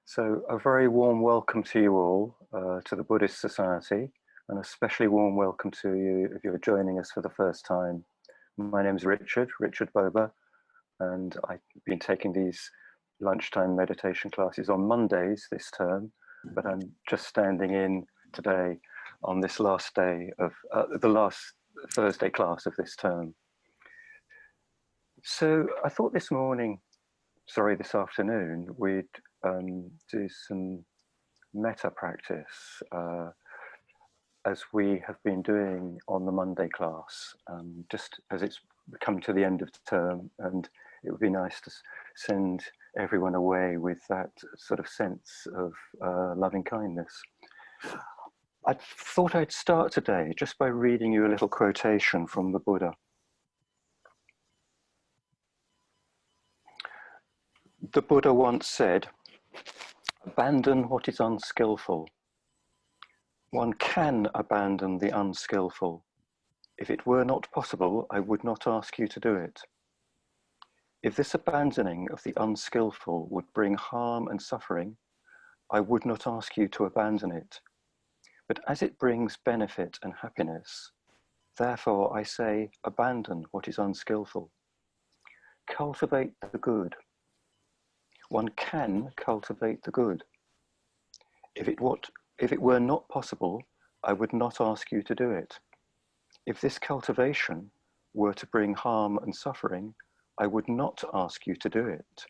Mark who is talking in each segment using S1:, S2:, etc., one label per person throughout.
S1: So a very warm welcome to you all, to the Buddhist Society, and especially warm welcome to you if you're joining us for the first time. My name is Richard Boba, and I've been taking these lunchtime meditation classes on Mondays this term, but I'm just standing in today on this last day of the last Thursday class of this term. So I thought this afternoon, we'd do some metta practice as we have been doing on the Monday class, just as it's come to the end of the term, and it would be nice to send everyone away with that sort of sense of loving kindness. I thought I'd start today just by reading you a little quotation from the Buddha. The Buddha once said, "Abandon what is unskillful. One can abandon the unskillful. If it were not possible, I would not ask you to do it. If this abandoning of the unskillful would bring harm and suffering, I would not ask you to abandon it. But as it brings benefit and happiness, therefore I say, abandon what is unskillful. Cultivate the good. One can cultivate the good. If it were not possible, I would not ask you to do it. If this cultivation were to bring harm and suffering, I would not ask you to do it.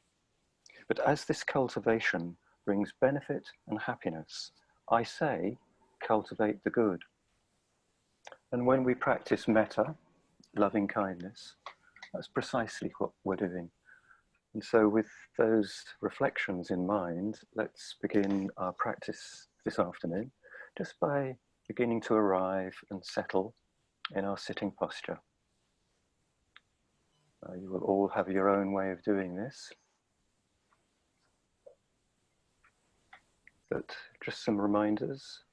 S1: But as this cultivation brings benefit and happiness, I say, cultivate the good." And when we practice metta, loving kindness, that's precisely what we're doing. And so with those reflections in mind, let's begin our practice this afternoon, just by beginning to arrive and settle in our sitting posture. You will all have your own way of doing this. But just some reminders.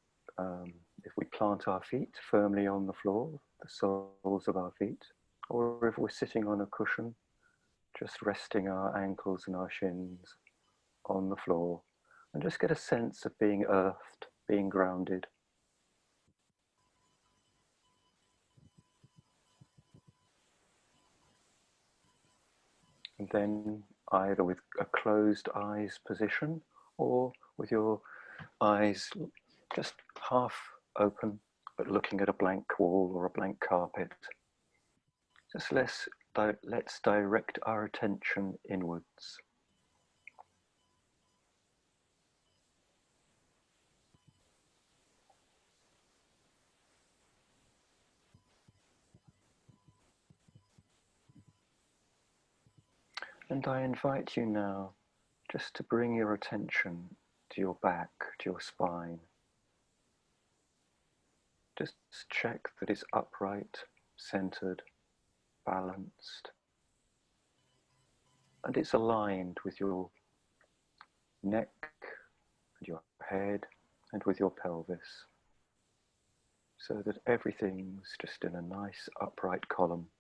S1: If we plant our feet firmly on the floor, the soles of our feet, or if we're sitting on a cushion, just resting our ankles and our shins on the floor, and just get a sense of being earthed, being grounded. And then either with a closed eyes position or with your eyes just half open, but looking at a blank wall or a blank carpet. Just let's direct our attention inwards. And I invite you now just to bring your attention to your back, to your spine. Just check that it's upright, centered, balanced, and it's aligned with your neck and your head and with your pelvis, so that everything's just in a nice upright column.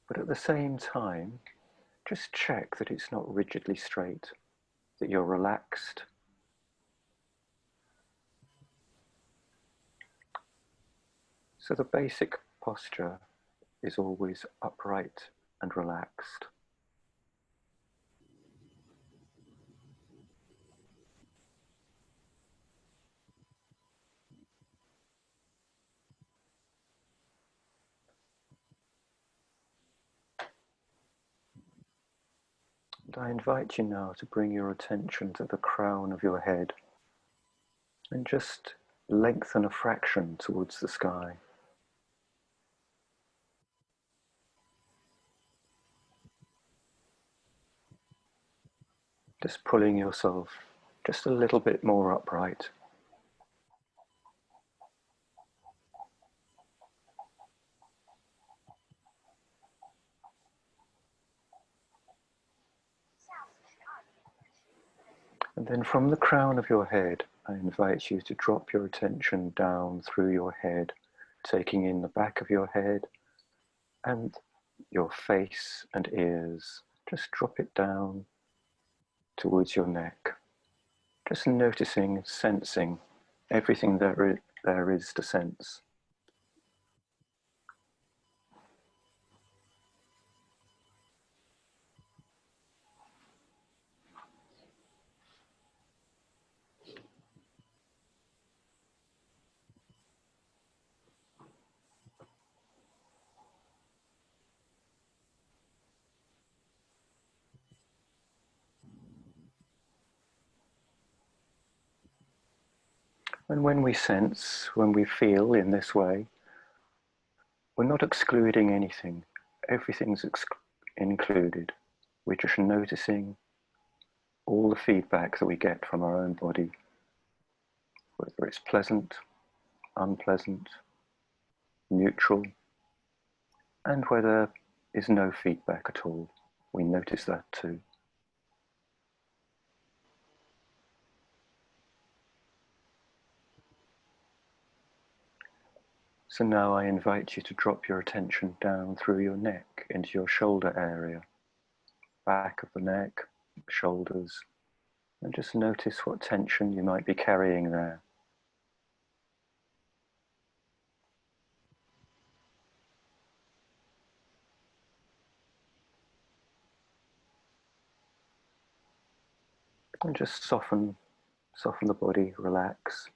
S1: But at the same time, just check that it's not rigidly straight, that you're relaxed. So the basic posture is always upright and relaxed. And I invite you now to bring your attention to the crown of your head and just lengthen a fraction towards the sky. Just pulling yourself just a little bit more upright. And then from the crown of your head, I invite you to drop your attention down through your head taking in the back of your head and your face and ears. Just drop it down towards your neck. Just noticing, sensing everything there is to sense. And when we sense, when we feel in this way, we're not excluding anything. Everything's included. We're just noticing all the feedback that we get from our own body, whether it's pleasant, unpleasant, neutral, and where there is no feedback at all. We notice that too. So now I invite you to drop your attention down through your neck into your shoulder area, back of the neck, shoulders, and just notice what tension you might be carrying there. And just soften the body, relax,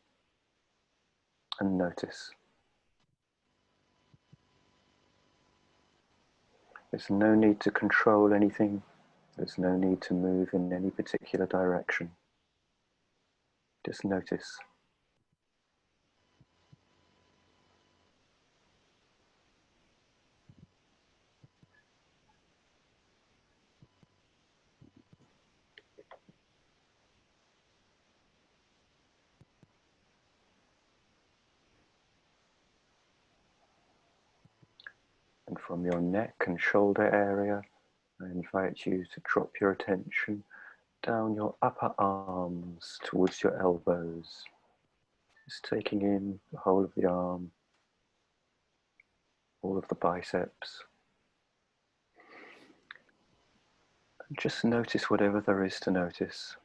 S1: and notice. There's no need to control anything. There's no need to move in any particular direction. Just notice. And from your neck and shoulder area, I invite you to drop your attention down your upper arms towards your elbows. Just taking in the whole of the arm, all of the biceps. And just notice whatever there is to notice.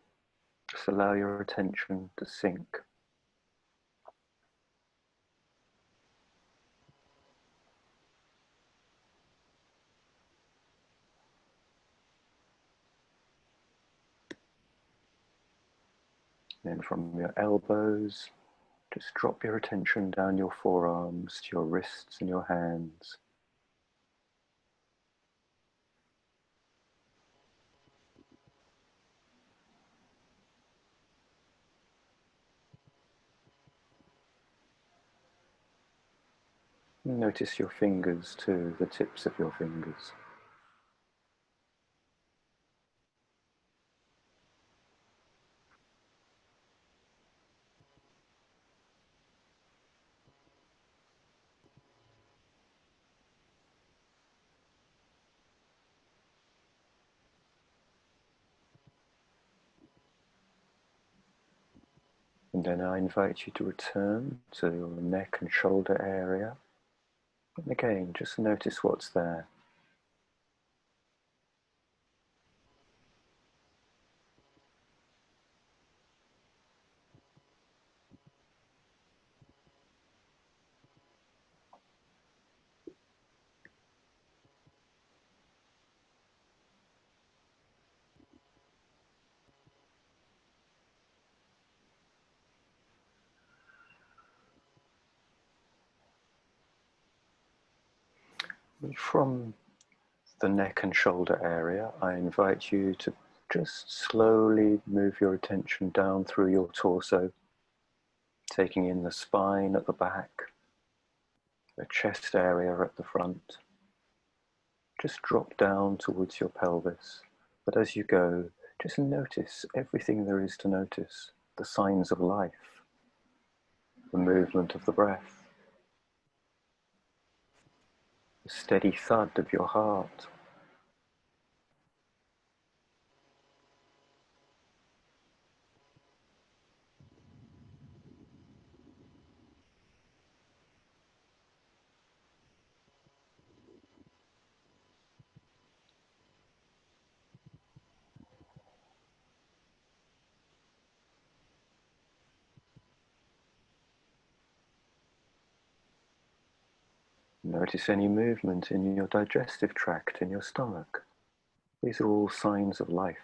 S1: Just allow your attention to sink. Then from your elbows, just drop your attention down your forearms to your wrists and your hands. Notice your fingers too, the tips of your fingers. And then I invite you to return to your neck and shoulder area. And again, just notice what's there. And from the neck and shoulder area, I invite you to just slowly move your attention down through your torso, taking in the spine at the back, the chest area at the front. Just drop down towards your pelvis, but as you go, just notice everything there is to notice, the signs of life, the movement of the breath, the steady thud of your heart. Notice any movement in your digestive tract, in your stomach. These are all signs of life.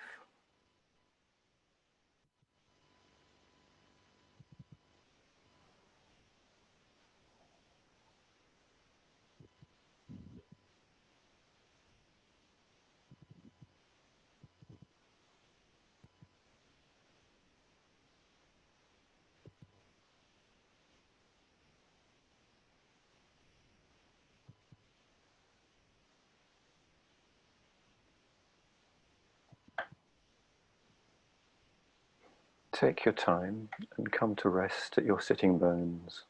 S1: Take your time and come to rest at your sitting bones.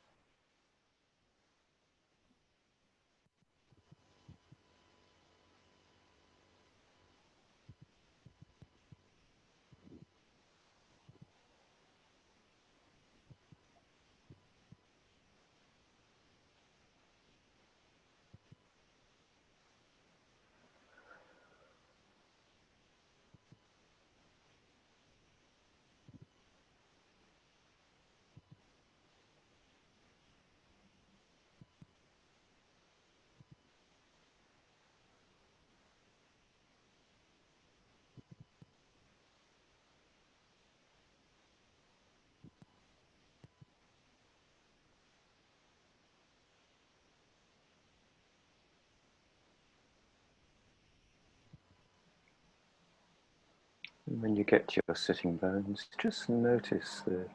S1: And when you get to your sitting bones, just notice the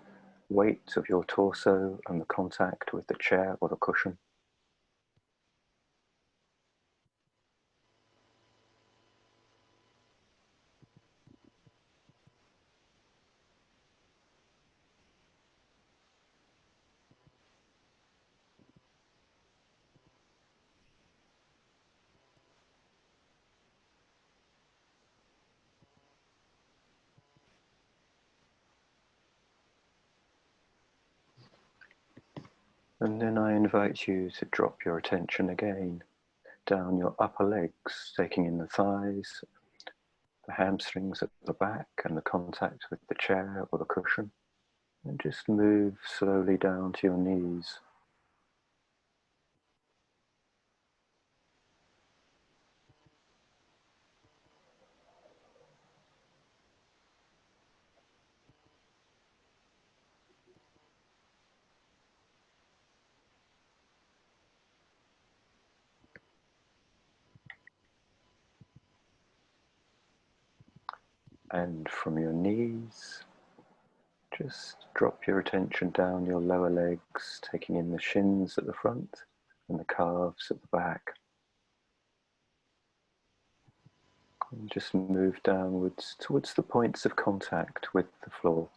S1: weight of your torso and the contact with the chair or the cushion. And then I invite you to drop your attention again down your upper legs, taking in the thighs, the hamstrings at the back and the contact with the chair or the cushion. And just move slowly down to your knees. And from your knees, just drop your attention down your lower legs, taking in the shins at the front and the calves at the back. And just move downwards towards the points of contact with the floor.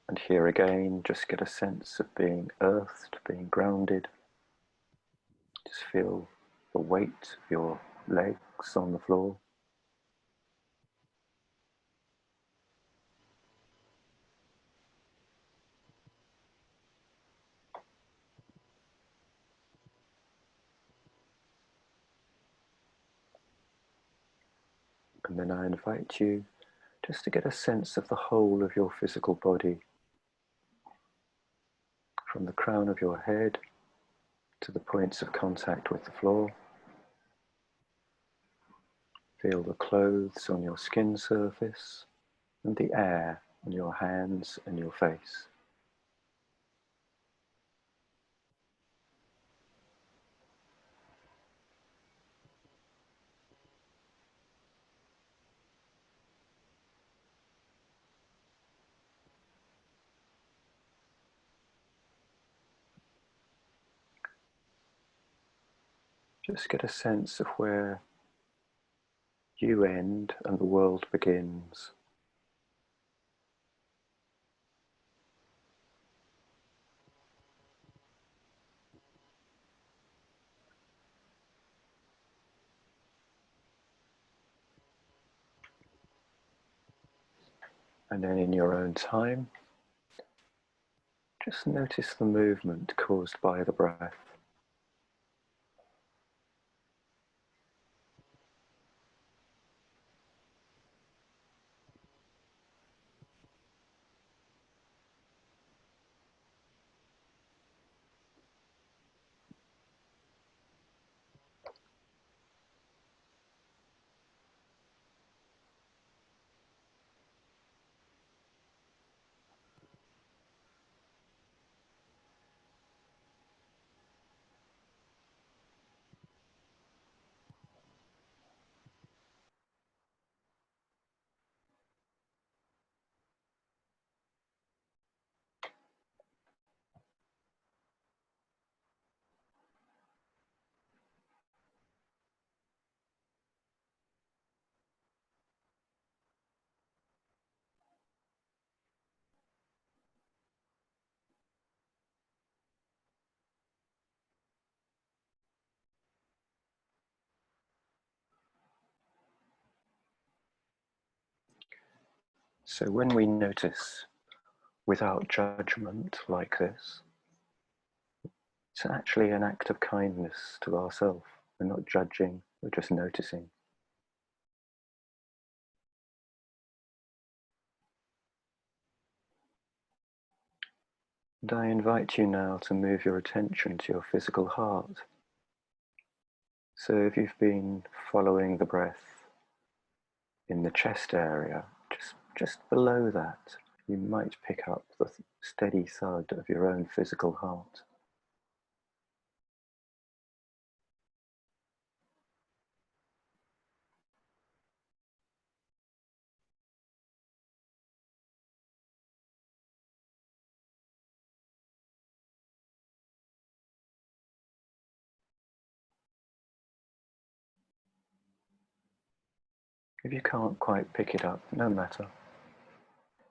S1: And here again, just get a sense of being earthed, being grounded. Just feel the weight of your legs on the floor. And then I invite you just to get a sense of the whole of your physical body, from the crown of your head to the points of contact with the floor. Feel the clothes on your skin surface and the air on your hands and your face. Just get a sense of where you end and the world begins. And then in your own time, just notice the movement caused by the breath. So when we notice without judgment like this, it's actually an act of kindness to ourselves. We're not judging, we're just noticing. And I invite you now to move your attention to your physical heart. So if you've been following the breath in the chest area, just below that, you might pick up the steady thud of your own physical heart. If you can't quite pick it up, no matter.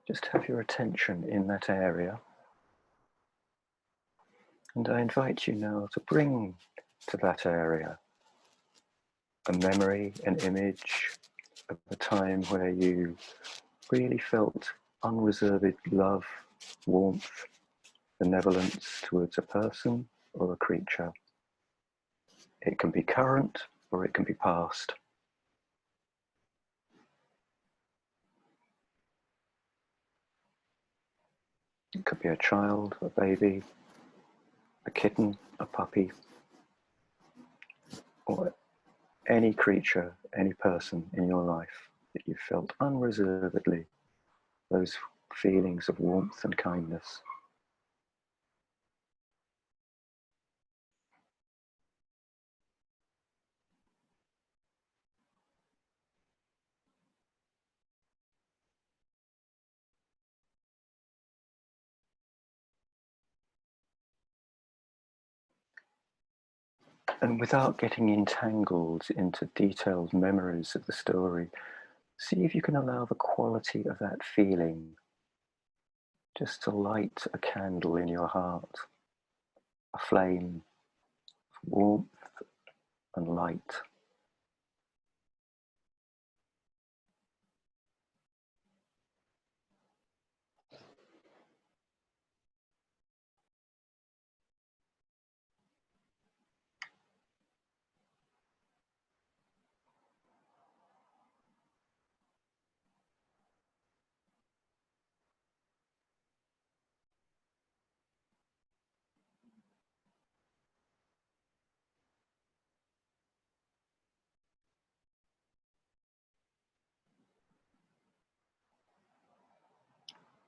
S1: Just have your attention in that area. And I invite you now to bring to that area a memory, an image of a time where you really felt unreserved love, warmth, benevolence towards a person or a creature. It can be current or it can be past. It could be a child, a baby, a kitten, a puppy, or any creature, any person in your life that you felt unreservedly those feelings of warmth and kindness. And without getting entangled into detailed memories of the story, see if you can allow the quality of that feeling just to light a candle in your heart, a flame of warmth and light.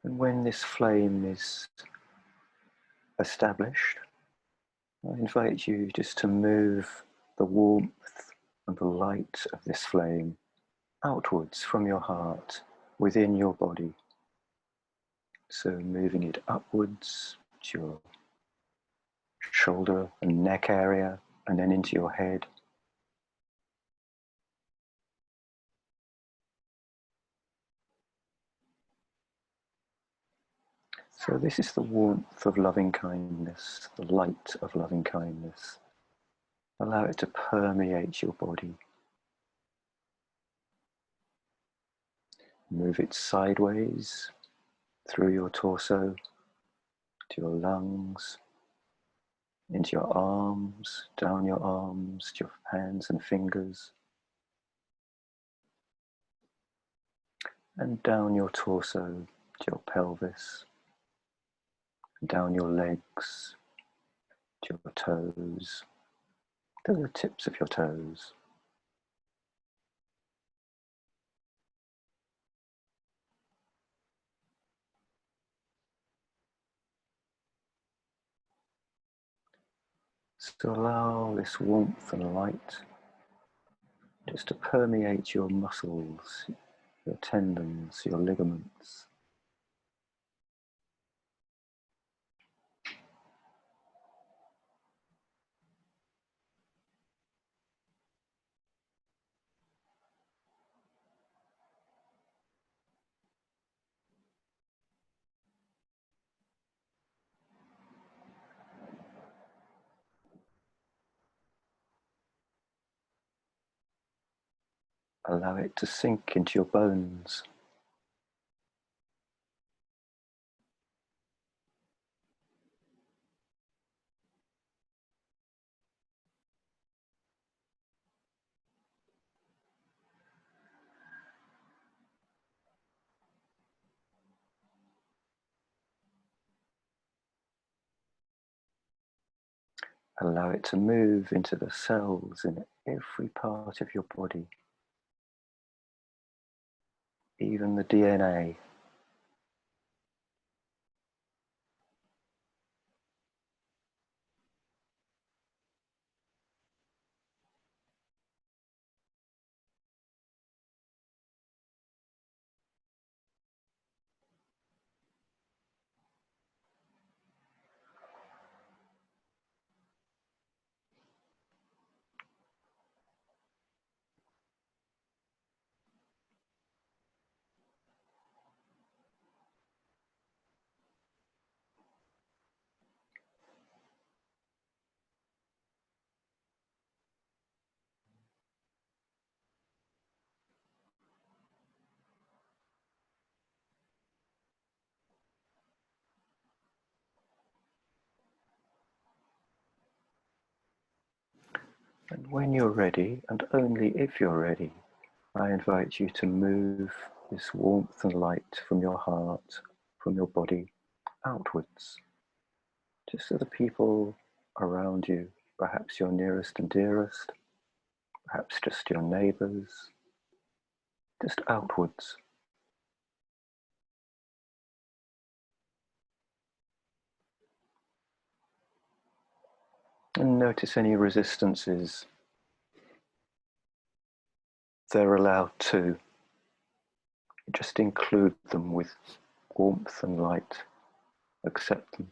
S1: And when this flame is established, I invite you just to move the warmth and the light of this flame outwards from your heart within your body. So moving it upwards to your shoulder and neck area, and then into your head. So this is the warmth of loving kindness, the light of loving kindness. Allow it to permeate your body. Move it sideways through your torso, to your lungs, into your arms, down your arms, to your hands and fingers, and down your torso to your pelvis, down your legs to your toes, to the tips of your toes. So allow this warmth and light just to permeate your muscles, your tendons, your ligaments. Allow it to sink into your bones. Allow it to move into the cells in every part of your body, even the DNA. And when you're ready, and only if you're ready, I invite you to move this warmth and light from your heart, from your body, outwards, just to the people around you, perhaps your nearest and dearest, perhaps just your neighbours, just outwards. And notice any resistances. They're allowed to. Just include them with warmth and light. Accept them.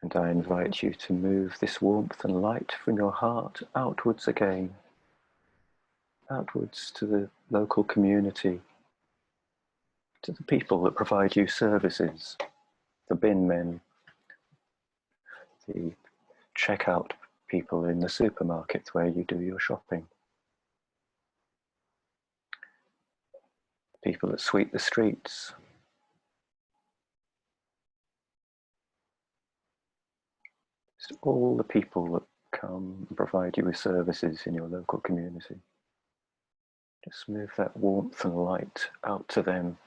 S1: And I invite you to move this warmth and light from your heart outwards again, outwards to the local community, to the people that provide you services, the bin men, the checkout people in the supermarket where you do your shopping, people that sweep the streets, just all the people that come and provide you with services in your local community. Just move that warmth and light out to them.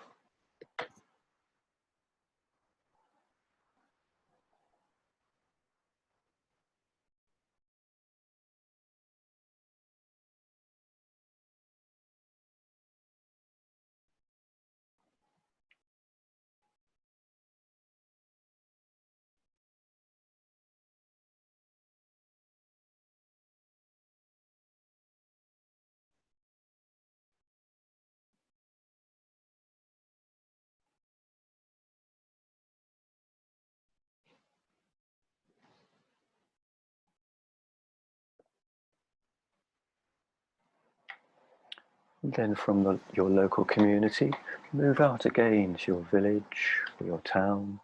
S1: And then from your local community, move out again to your village or your town,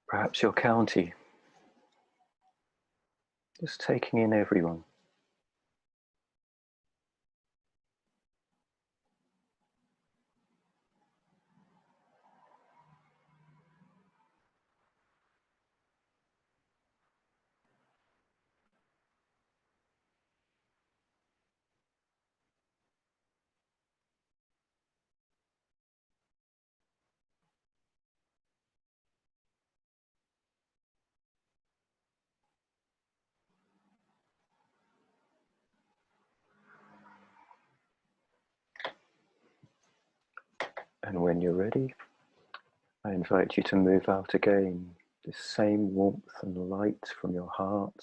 S1: perhaps your county, just taking in everyone. And when you're ready, I invite you to move out again, this same warmth and light from your heart,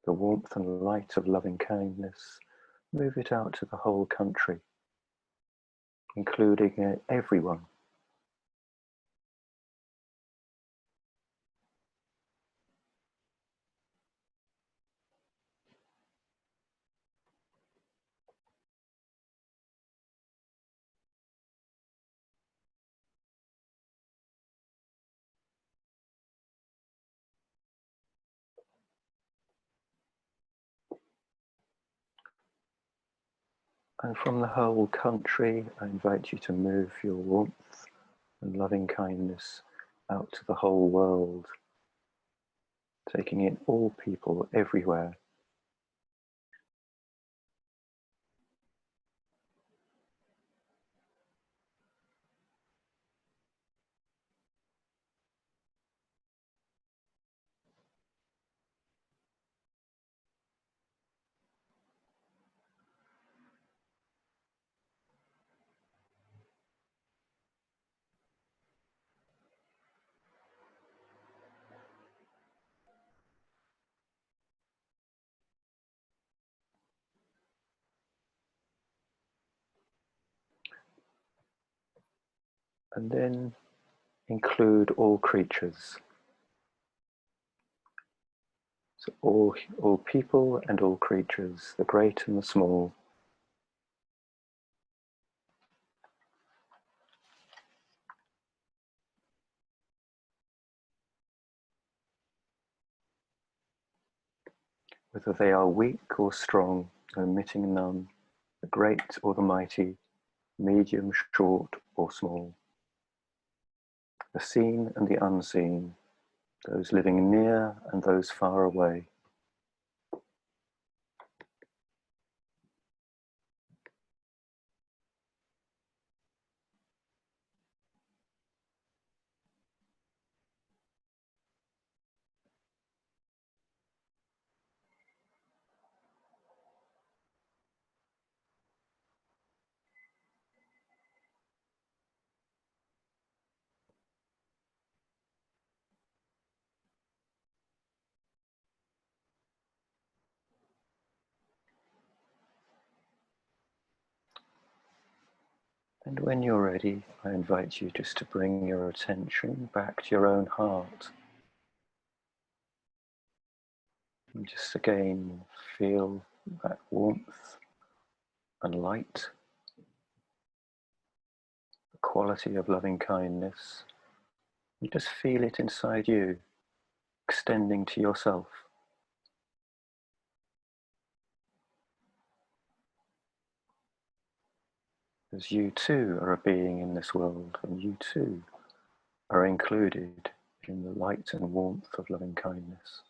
S1: the warmth and light of loving kindness, move it out to the whole country, including everyone. And from the whole country, I invite you to move your warmth and loving kindness out to the whole world, taking in all people everywhere. And then include all creatures. So all people and all creatures, the great and the small. Whether they are weak or strong, omitting none, the great or the mighty, medium, short or small. The seen and the unseen, those living near and those far away. And when you're ready, I invite you just to bring your attention back to your own heart. And just again, feel that warmth and light, the quality of loving kindness. And just feel it inside you, extending to yourself. As you too are a being in this world, and you too are included in the light and warmth of loving kindness.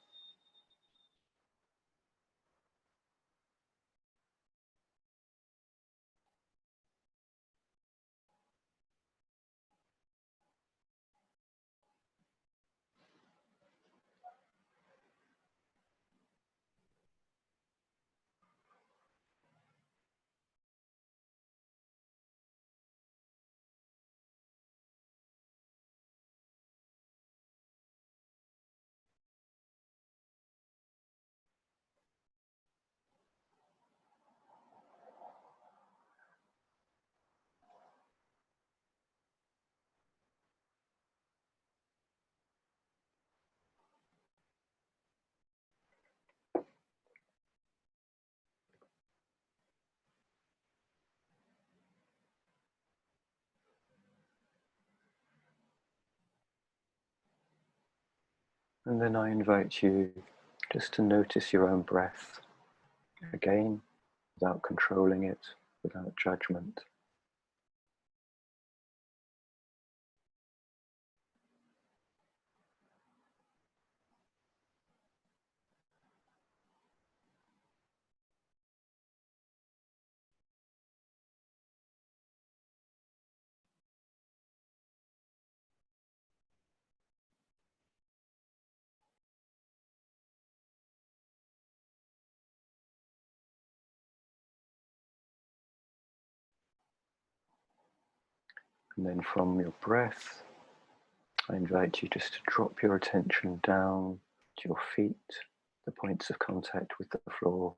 S1: And then I invite you just to notice your own breath, again, without controlling it, without judgment. And then from your breath, I invite you just to drop your attention down to your feet, the points of contact with the floor.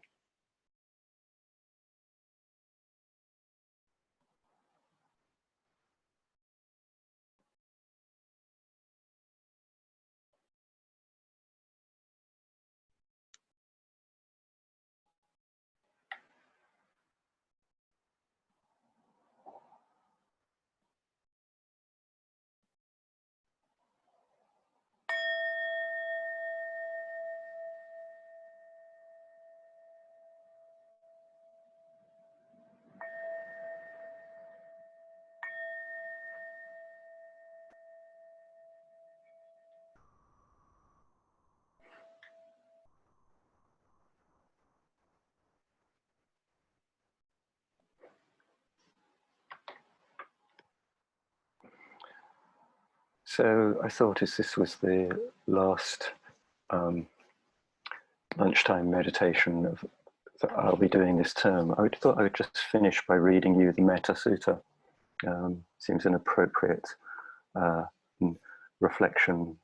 S1: So I thought, as this was the last lunchtime meditation that I'll be doing this term, I thought I would just finish by reading you the Metta Sutta. Seems an appropriate reflection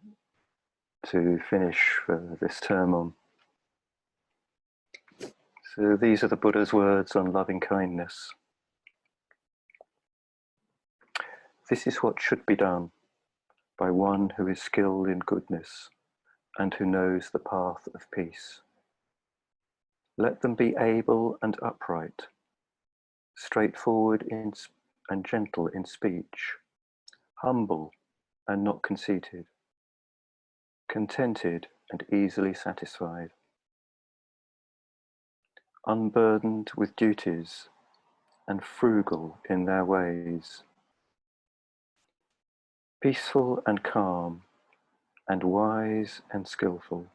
S1: to finish for this term on. So these are the Buddha's words on loving kindness. This is what should be done by one who is skilled in goodness and who knows the path of peace. Let them be able and upright, straightforward and gentle in speech, humble and not conceited, contented and easily satisfied, unburdened with duties and frugal in their ways, peaceful and calm and wise and skillful,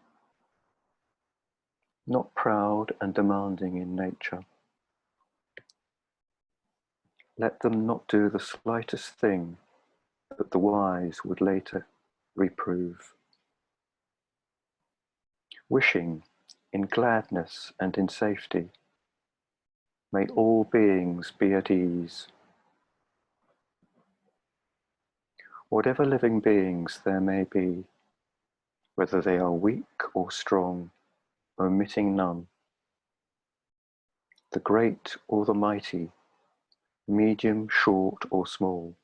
S1: not proud and demanding in nature. Let them not do the slightest thing that the wise would later reprove. Wishing in gladness and in safety, may all beings be at ease. Whatever living beings there may be, whether they are weak or strong, omitting none, the great or the mighty, medium, short or small,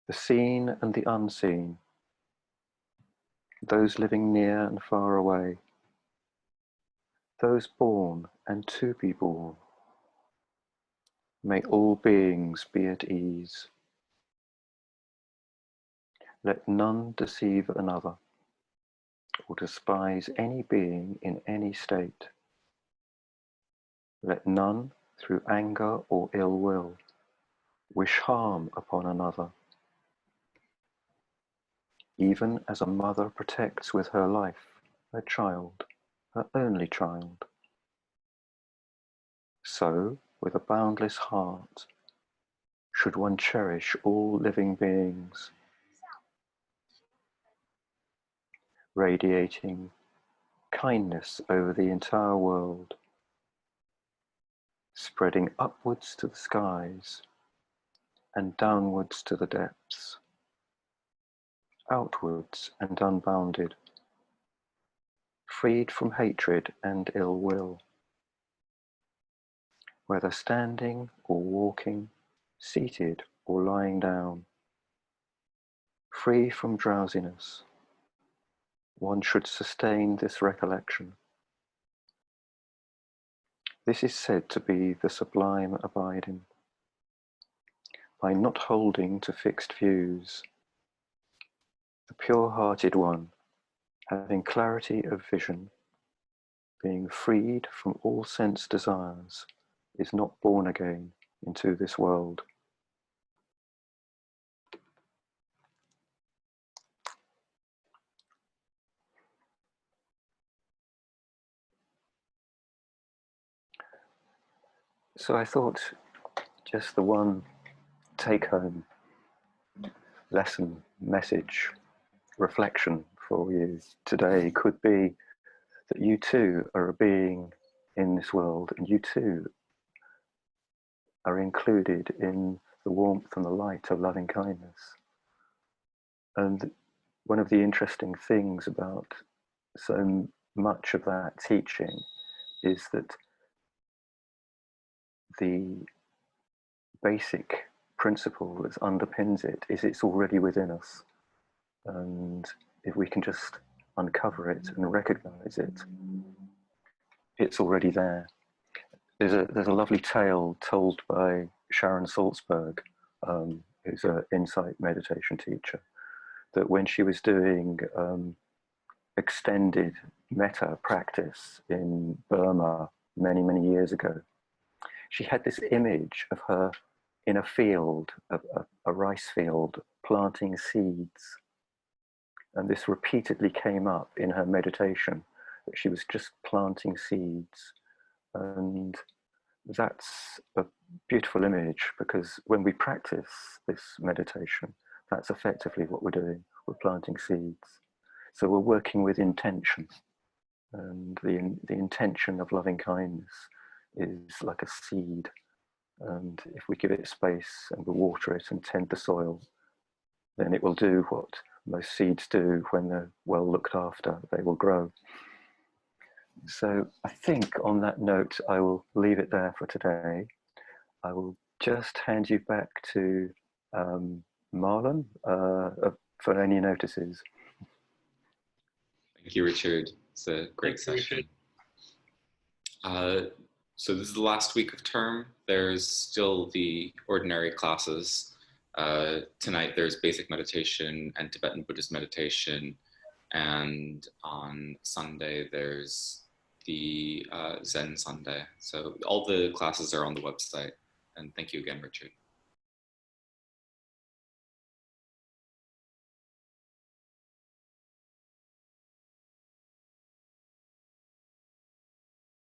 S1: the seen and the unseen, those living near and far away, those born and to be born, may all beings be at ease. Let none deceive another, or despise any being in any state. Let none, through anger or ill will, wish harm upon another. Even as a mother protects with her life her child, her only child, so, with a boundless heart, should one cherish all living beings, radiating kindness over the entire world, spreading upwards to the skies and downwards to the depths, outwards and unbounded, freed from hatred and ill will, whether standing or walking, seated or lying down, free from drowsiness. One should sustain this recollection. This is said to be the sublime abiding. By not holding to fixed views, the pure-hearted one, having clarity of vision, being freed from all sense desires, is not born again into this world. So I thought just the one take-home lesson, message, reflection for you today could be that you too are a being in this world, and you too are included in the warmth and the light of loving kindness. And one of the interesting things about so much of that teaching is that the basic principle that underpins it is it's already within us. And if we can just uncover it and recognize it, it's already there. There's a lovely tale told by Sharon Salzberg, who's an insight meditation teacher, that when she was doing extended metta practice in Burma many, many years ago, she had this image of her in a field, a rice field, planting seeds. And this repeatedly came up in her meditation, that she was just planting seeds. And that's a beautiful image, because when we practice this meditation, That's effectively what we're doing. We're planting seeds. So we're working with intention. And the intention of loving kindness is like a seed. And if we give it space and we water it and tend the soil, then it will do what most seeds do when they're well looked after. They will grow. So I think on that note, I will leave it there for today. I will just hand you back to Marlon for any notices.
S2: Thank you, Richard. It's a great session. So this is the last week of term. There's still the ordinary classes. Tonight there's basic meditation and Tibetan Buddhist meditation. And on Sunday there's the Zen Sunday. So all the classes are on the website. And thank you again, Richard.